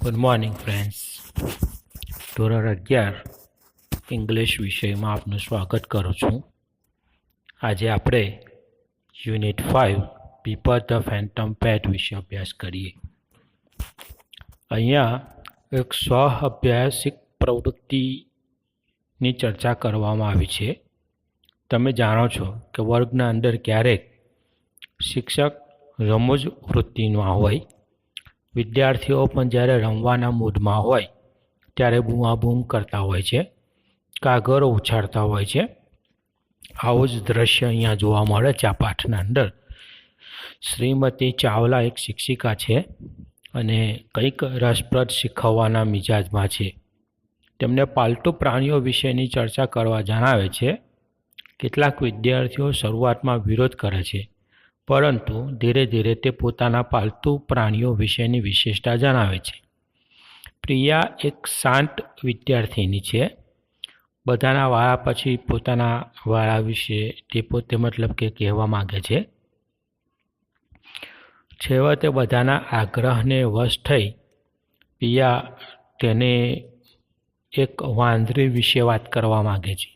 Good morning friends. ધોરણ 11 English વિષયમાં આપનું સ્વાગત કરું છું. આજે આપણે યુનિટ 5 પીપર ધ ફેન્ટમ પેટ વિશે અભ્યાસ કરીએ. અહીંયા એક સ્વ અભ્યાસિક પ્રવૃત્તિની ચર્ચા કરવામાં આવી છે. તમે જાણો છો કે વર્ગના અંદર ક્યારેક શિક્ષક રમૂજ વૃત્તિમાં હોય, વિદ્યાર્થીઓ પણ જ્યારે રમવાના મૂડમાં હોય ત્યારે બૂમાબૂમ કરતા હોય છે, કાગળો ઉછાળતા હોય છે. આવું જ દ્રશ્ય અહીંયા જોવા મળે છે આ પાઠના અંદર. શ્રીમતી ચાવલા એક શિક્ષિકા છે અને કંઈક રસપ્રદ શીખવવાના મિજાજમાં છે. તેમને પાલતુ પ્રાણીઓ વિશેની ચર્ચા કરવા જણાવે છે. કેટલાક વિદ્યાર્થીઓ શરૂઆતમાં વિરોધ કરે છે, પરંતુ ધીરે ધીરે તે પોતાના પાલતુ પ્રાણીઓ વિશેની વિશેષતા જણાવે છે. પ્રિયા એક શાંત વિદ્યાર્થીની છે. બધાના વાળા પછી પોતાના વાળા વિશે તે પોતે મતલબ કે કહેવા માગે છે. છેવટે બધાના આગ્રહને વશ થઈ પ્રિયા તેને એક વાંદરી વિશે વાત કરવા માગે છે.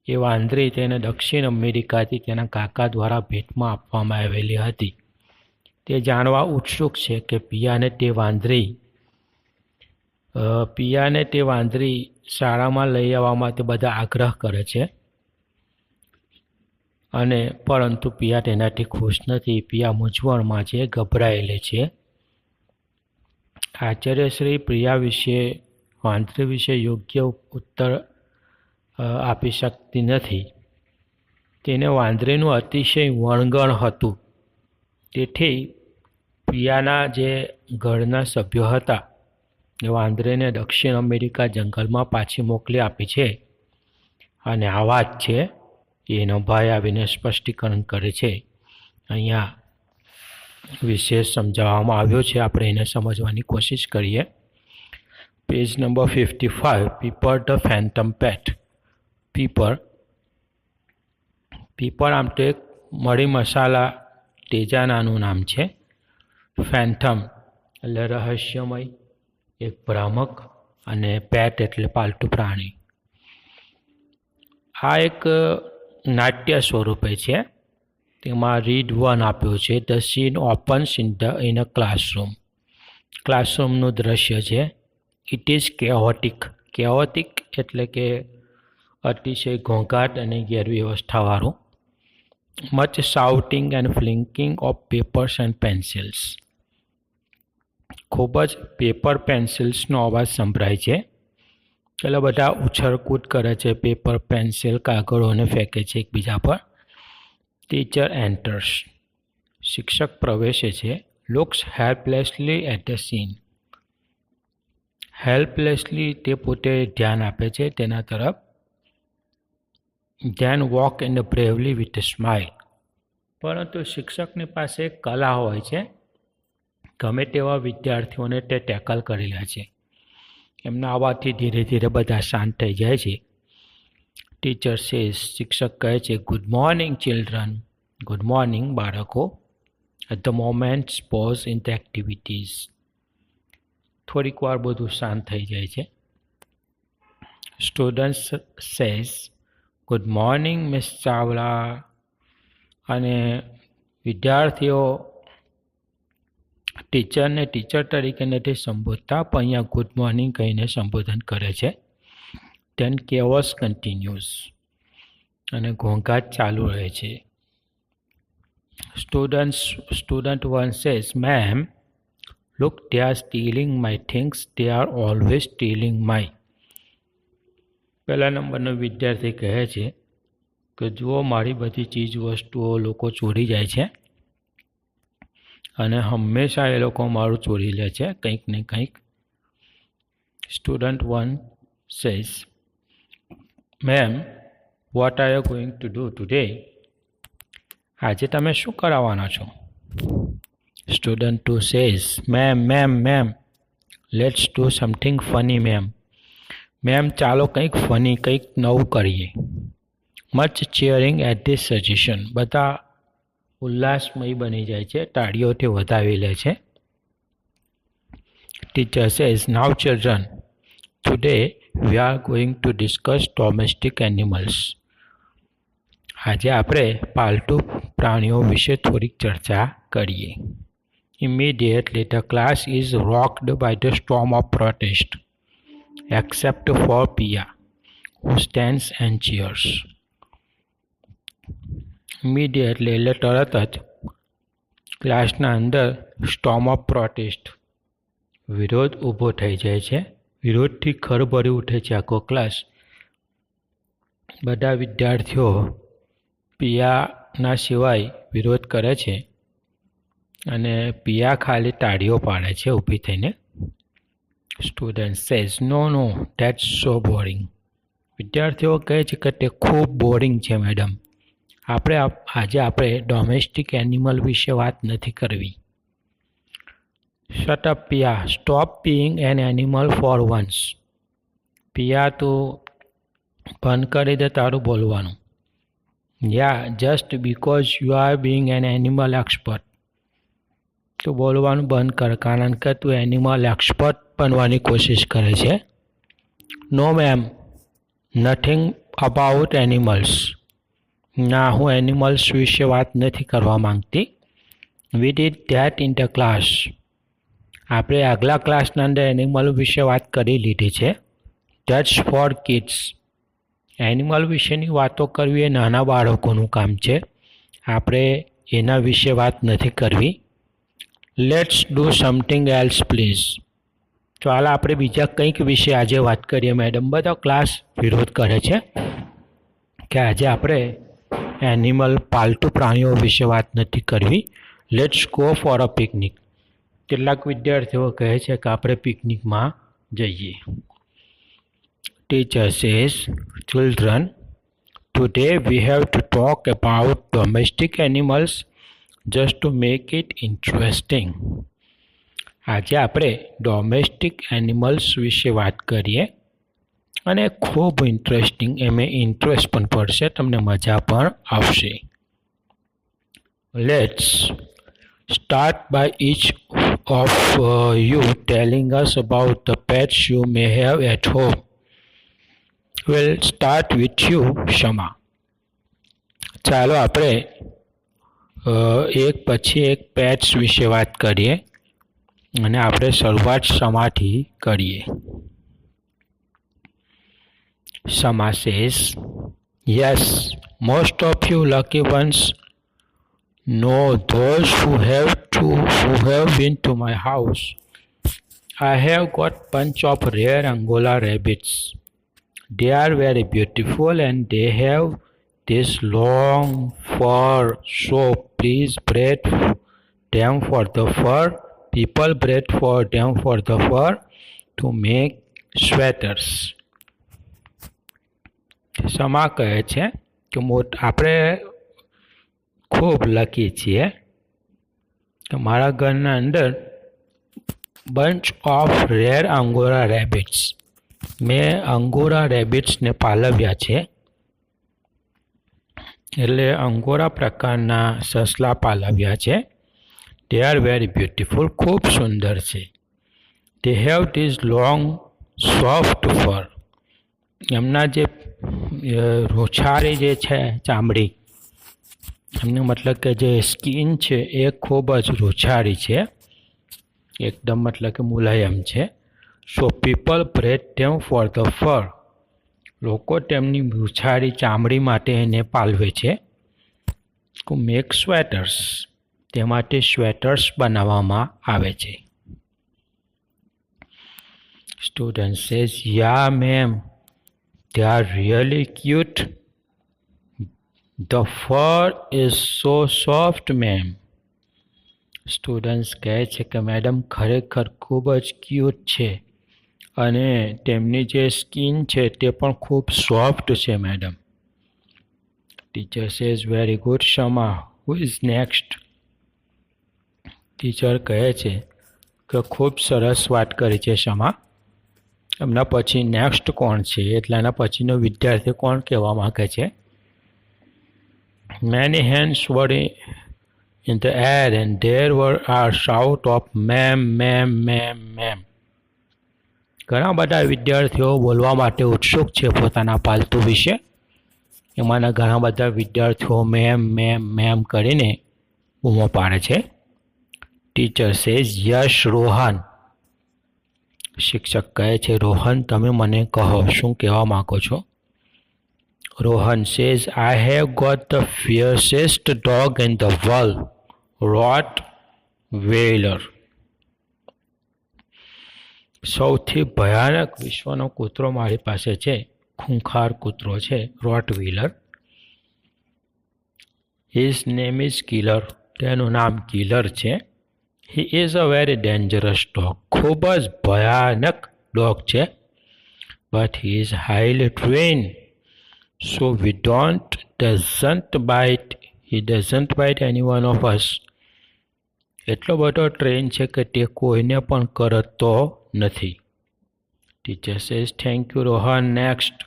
એ વાંદરી તેને દક્ષિણ અમેરિકાથી તેના કાકા દ્વારા ભેટમાં આપવામાં આવેલી હતી. તે જાણવા ઉત્સુક છે કે પિયાને તે વાંદરી શાળામાં લઈ આવવા માટે બધા આગ્રહ કરે છે, અને પરંતુ પિયા તેનાથી ખુશ નથી. પિયા મૂંઝવણમાં છે, ગભરાયેલી છે. આચાર્યશ્રી પ્રિયા વિશે વાંદરી વિશે યોગ્ય ઉત્તર આપી શકતી નથી. તેને વાંદરીનું અતિશય વણગણ હતું. તેથી પિયાના જે ઘરના સભ્યો હતા એ વાંદરીને દક્ષિણ અમેરિકા જંગલમાં પાછી મોકલી આપી છે. અને આ વાત છે એનો ભાઈ આવીને સ્પષ્ટીકરણ કરે છે. અહીંયા વિશેષ સમજાવવામાં આવ્યો છે. આપણે એને સમજવાની કોશિશ કરીએ. Page number 55, Piper the phantom pet. Piper આમ તો એક મરી મસાલા તેજાનાનું નામ છે. ફેન્ટમ એટલે રહસ્યમય, એક ભ્રામક, અને પેટ એટલે પાલતુ પ્રાણી. આ એક નાટ્ય સ્વરૂપે છે. તેમાં રીડ 1 આપ્યો છે. The scene opens in a classroom. ક્લાસરૂમનું દ્રશ્ય છે. ઇટ ઇઝ કેઓટિક એટલે કે અતિશય ઘોંઘાટ અને ગેરવ્યવસ્થાવાળું. Much shouting and flinging of papers and pencils. ખૂબ જ પેપર પેન્સિલ્સનો અવાજ સંભળાય છે. એટલે બધા ઉછળકૂદ કરે છે, પેપર પેન્સિલ કાગળોને ફેંકે છે એકબીજા પર. Teacher enters. શિક્ષક પ્રવેશે છે. Looks helplessly at the scene. Helplessly તે પોતે ધ્યાન આપે છે તેના તરફ. Dhyan walk in bravely with a smile. પરંતુ શિક્ષકની પાસે એક કલા હોય છે. ગમે તેવા વિદ્યાર્થીઓને તે ટેકલ કરી લે છે. એમના અવાજથી ધીરે ધીરે બધા શાંત થઈ જાય છે. Teacher says. શિક્ષક કહે છે, good morning children. Good morning બાળકો. At the moment pause in the activities. થોડીક વાર બધું શાંત થઈ જાય છે. Student says, good morning Miss Chawla. અને વિદ્યાર્થીઓ ટીચરને ટીચર તરીકે નથી સંબોધતા, પણ અહીંયા ગુડ મોર્નિંગ કહીને સંબોધન કરે છે. Then chaos continues. અને ઘોંઘાટ ચાલુ રહે છે. Student 1 says, ma'am, look, they are stealing my things. They are always stealing my. પહેલા નંબરનો વિદ્યાર્થી કહે છે કે જુઓ, મારી બધી ચીજ વસ્તુઓ લોકો ચોરી જાય છે અને હંમેશા એ લોકો મારું ચોરી લે છે કંઈક ને કંઈક. Student 1 says, ma'am, what are you going to do today? આજે તમે શું કરાવવાના છો? Student 2 says, ma'am, let's do something funny, ma'am. Ma'am, ચાલો કંઈક ફની, કંઈક નવું કરીએ. Much cheering at this suggestion. બધા ઉલ્લાસમય બની જાય છે, તાળીઓથી વધાવી લે છે. Teacher says, now children, today we are going to discuss domestic animals. આજે આપણે પાલતુ પ્રાણીઓ વિશે થોડીક ચર્ચા કરીએ. Immediately the class is rocked by the storm of protest, except for Pia, who stands and cheers. Immediately એટલે તરત જ ક્લાસના અંદર સ્ટોર્મ ઓફ પ્રોટેસ્ટ વિરોધ ઊભો થઈ જાય છે. વિરોધથી ખરભરી ઉઠે છે આખો ક્લાસ. બધા વિદ્યાર્થીઓ પિયાના સિવાય વિરોધ કરે છે અને પિયા ખાલી તાળીઓ પાડે છે ઊભી થઈને. Student says, no that's so boring. વિદ્યાર્થીઓ કહે છે કે તે ખૂબ બોરિંગ છે મેડમ. આજે આપણે ડોમેસ્ટિક એનિમલ વિશે વાત નથી કરવી. Shut up Piya, stop being an animal for once. Piya તું બંધ કરી દે તારું બોલવાનું. Yeah, just because you are being an animal expert. તું બોલવાનું બંધ કર કારણ કે તું એનિમલ એક્સપર્ટ બનવાની કોશિશ કરે છે. નો મેમ, નથિંગ અબાઉટ એનિમલ્સ. ના, હું એનિમલ્સ વિશે વાત નથી કરવા માંગતી. We did that in the class. આપણે આગલા ક્લાસના અંદર એનિમલ વિશે વાત કરી લીધી છે. That's four kids. એનિમલ વિશેની વાતો કરવી એ નાના બાળકોનું કામ છે. આપણે એના વિશે વાત નથી કરવી. Let's do something else please. ચાલો આપણે બીજા કંઈક વિશે આજે વાત કરીએ મેડમ. બધો ક્લાસ વિરોધ કરે છે કે આજે આપણે એનિમલ પાલતુ પ્રાણીઓ વિશે વાત નથી કરવી. Let's go for a picnic. કેટલાક વિદ્યાર્થીઓ કહે છે કે આપણે પિકનિકમાં જઈએ. Teacher says, children, today we have to talk about domestic animals just to make it interesting. આજે આપણે ડોમેસ્ટિક એનિમલ્સ વિશે વાત કરીએ અને ખૂબ ઇન્ટરેસ્ટિંગ, એમાં ઇન્ટરેસ્ટ પણ પડશે, તમને મજા પણ આવશે. Let's start by each of you telling us about the pets you may have at home. We'll start with you, Shama. ચાલો આપણે એક પછી એક પેટ્સ વિશે વાત કરીએ અને આપણે શરૂઆત શમાથી કરીએ. Shama says, yes, most of you lucky ones know those who have been to my house. I have got bunch of rare Angola rabbits. They are very beautiful and they have this long fur, so please braid them for the fur. People braid for them for the fur to make sweaters. સમા કહે છે કે આપણે ખૂબ lucky છીએ કે મારા ઘરના અંદર bunch of rare angora rabbits, મેં અંગોરા રેબિટ્સને પાલવ્યા છે. એટલે અંગોરા પ્રકારના સસલા પાલવ્યા છે. દે આર વેરી બ્યુટિફુલ, ખૂબ સુંદર છે. They have this long soft fur. એમના જે રોછારી જે છે ચામડી, એમને મતલબ કે જે સ્કિન છે એ ખૂબ જ રોછારી છે, એકદમ મતલબ કે મુલાયમ છે. So people breed them for the fur. લોકો તેમની રોછારી ચામડી માટે એને પાલવે છે. To make sweaters. તે માટે સ્વેટર્સ બનાવવામાં આવે છે. Student says, yeah ma'am, they are really cute. The fur is so soft, ma'am. Students કહે છે કે મેડમ ખરેખર ખૂબ જ ક્યુટ છે અને તેમની જે સ્કિન છે તે પણ ખૂબ સોફ્ટ છે madam. Teacher says, very good Shama, who is next. Teacher કહે છે કે ખૂબ સરસ વાત કરી છે શમા. એમના પછી નેક્સ્ટ કોણ છે એટલે એના પછીનો વિદ્યાર્થી કોણ કહેવા માગે છે. Many hands were in the air and there were a shout of ma'am, ma'am, ma'am, ma'am. ઘણા બધા વિદ્યાર્થીઓ બોલવા માટે ઉત્સુક છે પોતાના પાલતુ વિશે. એમાંના ઘણા બધા વિદ્યાર્થીઓ મેમ મેમ મેમ કરીને બૂમો પાડે છે. ટીચર સેઝ યશ રોહન. શિક્ષક કહે છે રોહન તમે મને કહો શું કહેવા માંગો છો. Rohan says I have got the fiercest dog in the world, Rottweiler. સૌથી ભયાનક વિશ્વનો કૂતરો મારી પાસે છે, ખૂંખાર કૂતરો છે, rottweiler. His name is killer. તેનું નામ કિલર છે. He is a very dangerous dog. ખૂબ જ ભયાનક ડોગ છે. But he is highly trained. So we doesn't bite any one of us. એટલો બધો ટ્રેન છે કે તે કોઈને પણ કરતો નથી. Teacher says thank you Rohan. Next.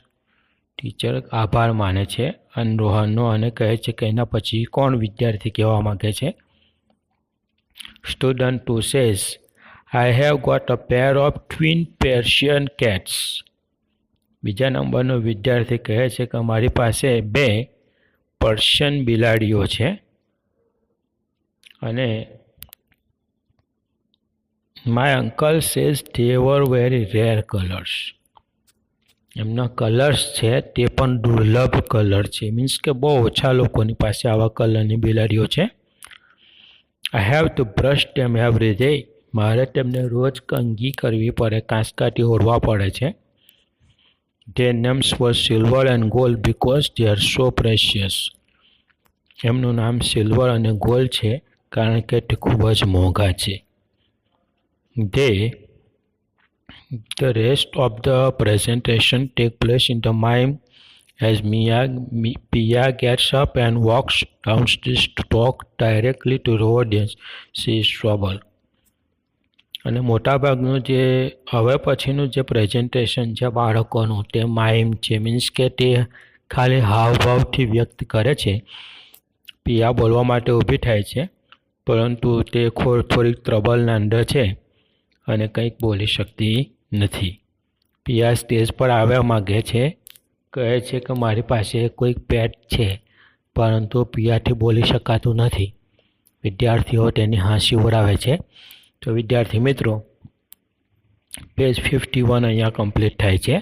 Teacher આભાર માને છે અને રોહનનો અને કહે છે કે એના પછી કોણ વિદ્યાર્થી કહેવા માગે છે. Student 2 says I have got a pair of twin Persian cats. બીજા નંબરનો વિદ્યાર્થી કહે છે કે મારી પાસે 2 પર્શિયન બિલાડીઓ છે અને my uncle says they were very rare colours. એમના કલર્સ છે તે પણ દુર્લભ કલર છે. મીન્સ કે બહુ ઓછા લોકોની પાસે આવા કલરની બિલાડીઓ છે. I have to brush them every day. મારે તેમને રોજ કંઘી કરવી પડે, કાંસકાથી ઓળવા પડે છે. Their names were silver and gold because they are so precious. એમનું નામ સિલ્વર અને ગોલ્ડ છે કારણ કે તે ખૂબ જ મોંઘા છે. The rest of the presentation take place in the mime as Pia gets up and walks downstairs to talk directly to the audience. She is trouble. અને મોટાભાગનું જે હવે પછીનું જે પ્રેઝન્ટેશન છે બાળકોનું તે માઇમ છે. મીન્સ કે તે ખાલી હાવભાવથી વ્યક્ત કરે છે. પિયા બોલવા માટે ઊભી થાય છે પરંતુ તે થોડીક ટ્રબલના અંદર છે અને કંઈક બોલી શકતી નથી. પિયા સ્ટેજ પર આવવા માગે છે, કહે છે કે મારી પાસે કોઈક પેટ છે પરંતુ પિયાથી બોલી શકાતું નથી. વિદ્યાર્થીઓ તેની હાંસી ઉડાવે છે. તો વિદ્યાર્થી મિત્રો પેજ 51 અહીંયા કમ્પ્લીટ થાય છે.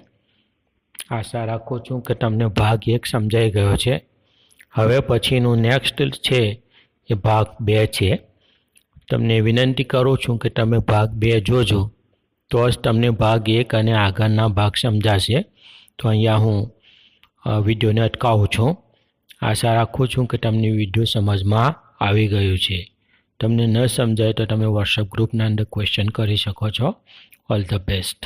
આશા રાખું છું કે તમને ભાગ 1 સમજાઈ ગયો છે. હવે પછીનું નેક્સ્ટ છે એ ભાગ 2 છે. તમને વિનંતી કરું છું કે તમે ભાગ 2 જોજો તો જ તમને ભાગ 1 અને આગળના ભાગ સમજાશે. તો અહીંયા હું વિડીયોને અટકાવું છું. આશા રાખું છું કે તમને વિડીયો સમજમાં આવી ગયું છે. તમને ન સમજાય તો તમે વોટ્સઅપ ગ્રુપના અંદર ક્વેશ્ચન કરી શકો છો. All the best.